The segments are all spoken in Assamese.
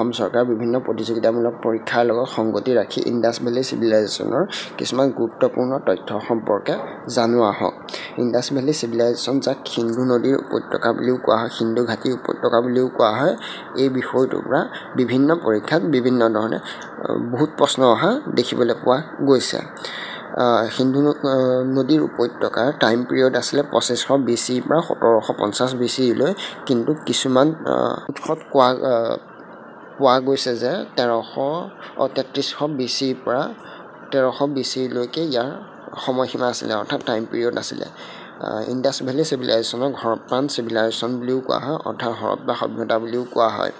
অসম চৰকাৰৰ বিভিন্ন প্ৰতিযোগিতামূলক পৰীক্ষাৰ লগত সংগতি ৰাখি ইণ্ডাছ ভেলী চিভিলাইজেশ্যনৰ কিছুমান গুৰুত্বপূৰ্ণ তথ্য সম্পৰ্কে জানো আহক। ইণ্ডাছ ভেলী চিভিলাইজেশ্যন, যাক সিন্ধু নদীৰ উপত্যকা বুলিও কোৱা হয়, সিন্ধু ঘাটিৰ উপত্যকা বুলিও কোৱা হয়, এই বিষয়টোৰ পৰা বিভিন্ন পৰীক্ষাত বিভিন্ন ধৰণে বহুত প্ৰশ্ন অহা দেখিবলৈ পোৱা গৈছে। সিন্ধু নদীৰ উপত্যকাৰ টাইম পিৰিয়ড আছিলে 2500 BC পৰা 1750 BC লৈ, কিন্তু কিছুমান উৎসত পোৱা গৈছে যে 1300 BC পৰা 1300 BC লৈকে ইয়াৰ সময়সীমা আছিলে, অৰ্থাৎ টাইম পিৰিয়ড আছিলে। ইণ্ডাছ ভেলী চিভিলাইজেশ্যনক হৰপ্পান চিভিলাইজেশ্যন বুলিও কোৱা হয়, অৰ্থাৎ হৰপ্পা সভ্যতা বুলিও কোৱা হয়,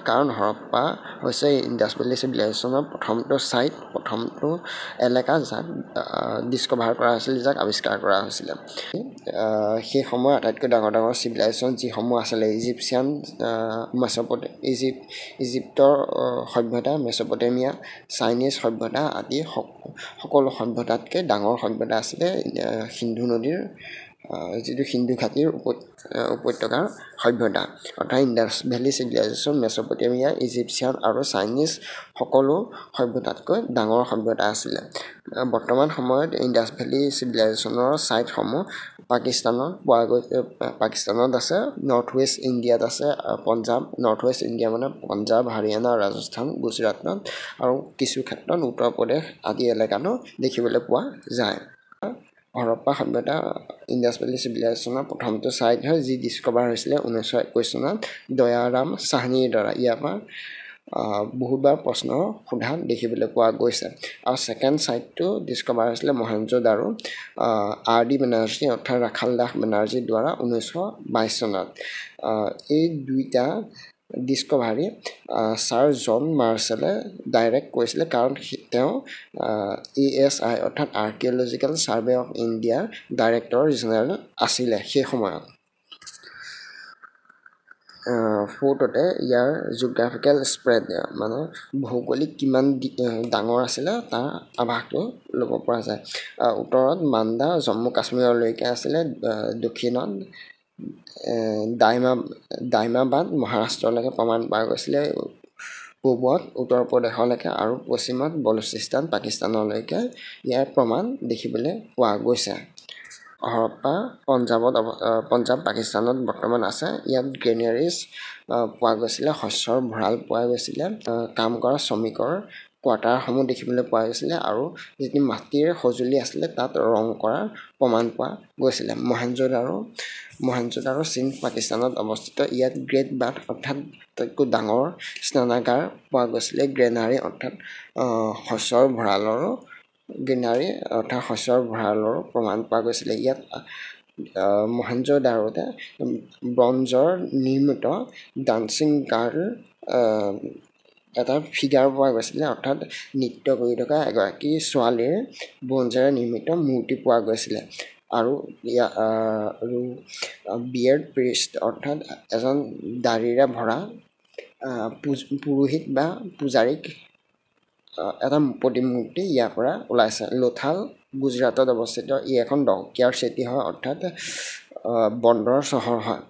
কাৰণ হৰপ্পা হৈছে ইণ্ডাছ ভেলী চিভিলাইজেশ্যনৰ প্ৰথমটো ছাইট, প্ৰথমটো এলেকা যাক ডিস্কভাৰ কৰা হৈছিল, যাক আৱিষ্কাৰ কৰা হৈছিলে। সেই সময়ৰ আটাইতকৈ ডাঙৰ ডাঙৰ চিভিলাইজেশ্যন যিসমূহ আছিলে, ইজিপ্তৰ সভ্যতা, মেছ'পটেমিয়া, চাইনিজ সভ্যতা আদি সকলো সভ্যতাতকৈ ডাঙৰ সভ্যতা আছিলে সিন্ধু নদীৰ যিটো সিন্ধু ঘাটিৰ উপত্যকাৰ সভ্যতা, অৰ্থাৎ ইণ্ডাছ ভেলী চিভিলাইজেশ্যন, মেছ'পটেমিয়া, ইজিপ্চিয়ান আৰু চাইনিজ সকলো সভ্যতাতকৈ ডাঙৰ সভ্যতা আছিলে। বৰ্তমান সময়ত ইণ্ডাছ ভেলী চিভিলাইজেশ্যনৰ ছাইটসমূহ পাকিস্তানত আছে, নৰ্থ ৱেষ্ট ইণ্ডিয়াত আছে, নৰ্থ ৱেষ্ট ইণ্ডিয়া মানে পঞ্জাৱ, হাৰিয়ানা, ৰাজস্থান, গুজৰাটত আৰু কিছু ক্ষেত্ৰত উত্তৰ প্ৰদেশ আদি এলেকাতো দেখিবলৈ পোৱা যায়। হৰপ্পা সভ্যতা ইণ্ডাছ ভেলী চিভিলাইজেশ্যনৰ প্ৰথমটো ছাইট হয়, যি ডিস্কভাৰ হৈছিলে 1921 চনত দয়াৰাম চাহনীৰ দ্বাৰা। ইয়াৰ পৰা বহুতবাৰ প্ৰশ্ন সোধা দেখিবলৈ পোৱা গৈছে। আৰু ছেকেণ্ড ছাইটটো ডিস্কভাৰ হৈছিলে মহেঞ্জো-দাৰো R.D. বেনাৰ্জী অৰ্থাৎ ৰাখাল দাস বেনাৰ্জীৰ দ্বাৰা 1922 চনত। এই দুইটা ডিস্কভাৰী ছাৰ জন মাৰ্শ্বেলে ডাইৰেক্ট কৰিছিলে, কাৰণ তেওঁ ASI অৰ্থাৎ আৰ্কিঅলজিকেল ছাৰ্ভে অফ ইণ্ডিয়াৰ ডাইৰেক্টৰ জেনেৰেল আছিলে সেই সময়ত। ফ'ৰ্টতে ইয়াৰ জিঅ'গ্ৰাফিকেল স্প্ৰেড মানে ভৌগোলিক কিমান ডাঙৰ আছিলে তাৰ আভাসটো ল'ব পৰা যায়। উত্তৰত মাণ্ডা জম্মু কাশ্মীৰলৈকে আছিলে, দক্ষিণত দাইমাবাদ মহাৰাষ্ট্ৰলৈকে প্ৰমাণ পোৱা গৈছিলে, পূবত উত্তৰ প্ৰদেশলৈকে আৰু পশ্চিমত বলুচিস্তান পাকিস্তানলৈকে ইয়াৰ প্ৰমাণ দেখিবলৈ পোৱা গৈছে। হৰপ্পা পঞ্জাৱ পাকিস্তানত বৰ্তমান আছে। ইয়াত গ্ৰেনেৰিজ পোৱা গৈছিলে, শস্যৰ ভঁৰাল পোৱা গৈছিলে, কাম কৰা শ্ৰমিকৰ কোৱাৰ্টাৰসমূহ দেখিবলৈ পোৱা গৈছিলে আৰু যিটো মাটিৰ সঁজুলি আছিলে তাত ৰং কৰাৰ প্ৰমাণ পোৱা গৈছিলে। মহেঞ্জো-দাৰো চীন পাকিস্তানত অৱস্থিত। ইয়াত গ্ৰেট বাথ অৰ্থাৎ আটাইতকৈ ডাঙৰ স্নানাগাৰ পোৱা গৈছিলে। গ্ৰেনাৰী অৰ্থাৎ শস্যৰ ভঁৰালৰো প্ৰমাণ পোৱা গৈছিলে। ইয়াত মহেঞ্জো-দাৰোতে ব্ৰঞ্জৰ নিৰ্মিত ডান্সিং গাৰ্ল এটা ফিগাৰ পোৱা গৈছিলে, অৰ্থাৎ নৃত্য কৰি থকা এগৰাকী ছোৱালীৰ ব্ৰঞ্জেৰে নিৰ্মিত মূৰ্তি পোৱা গৈছিলে। আৰু বিয়েৰ্ড প্ৰিষ্ট অৰ্থাৎ এজন দাঢ়িৰে ভৰা পুৰোহিত বা পূজাৰীক এটা প্ৰতিমূৰ্তি ইয়াৰ পৰা ওলাইছে। লোথাল গুজৰাটত অৱস্থিত। ই এখন ডকয়াৰ্ড চিটি হয়, অৰ্থাৎ বন্দৰ চহৰ হয়।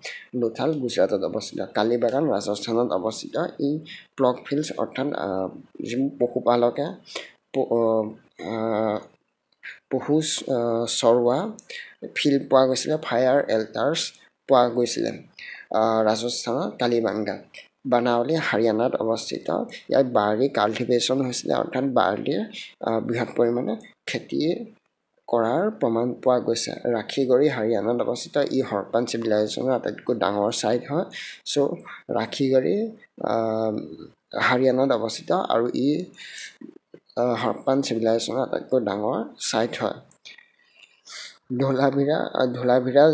লোথাল গুজৰাটত অৱস্থিত। কালিবাগান ৰাজস্থানত অৱস্থিত। ই প্লগ ফিল্ডছ অৰ্থাৎ যিবোৰ পশুপালকে পশু চৰোৱা ফিল্ড পোৱা গৈছিলে, ফায়াৰ এল্টাৰ্ছ পোৱা গৈছিলে। ৰাজস্থানত কালিবাংগাত। বানাৱলী হাৰিয়ানাত অৱস্থিত। ইয়াত বাৰ্লি কাল্টিভেশ্যন হৈছিলে, অৰ্থাৎ বাৰ্লিৰ বৃহৎ পৰিমাণে খেতি কৰাৰ প্ৰমাণ পোৱা গৈছে। ৰাখিগড়ি হাৰিয়ানাত অৱস্থিত। ই হৰপ্পান চিভিলাইজেশ্যনৰ আটাইতকৈ ডাঙৰ ছাইট হয়। ৰাখিগড়ি হাৰিয়ানাত অৱস্থিত আৰু ই হৰপ্পান চিভিলাইজেশ্যনৰ আটাইতকৈ ডাঙৰ ছাইট হয়। ধোলাভিৰা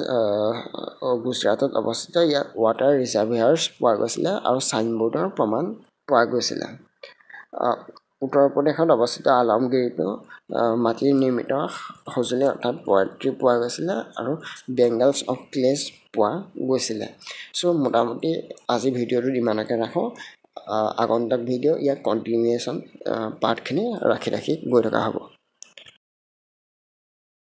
গুজৰাটত অৱস্থিত। ইয়াত ৱাটাৰ ৰিজাৰ্ভয়াৰ্ছ পোৱা গৈছিলে আৰু ছাইনবোৰ্ডৰ প্ৰমাণ পোৱা গৈছিলে। উত্তৰ প্ৰদেশত অৱস্থিত আলমগিৰিতো মাটিৰ নিৰ্মিত সঁজুলি অৰ্থাৎ পয়েট্ৰি পোৱা গৈছিলে আৰু বেংগলছ অফ ক্লেজ পোৱা গৈছিলে। মোটামুটি আজি ভিডিঅ'টোত ইমানকে ৰাখোঁ। আগন্তুক ভিডিঅ' ইয়াত কণ্টিনিউৱেশ্যন পাৰ্টখিনি ৰাখি গৈ থকা হ'ব।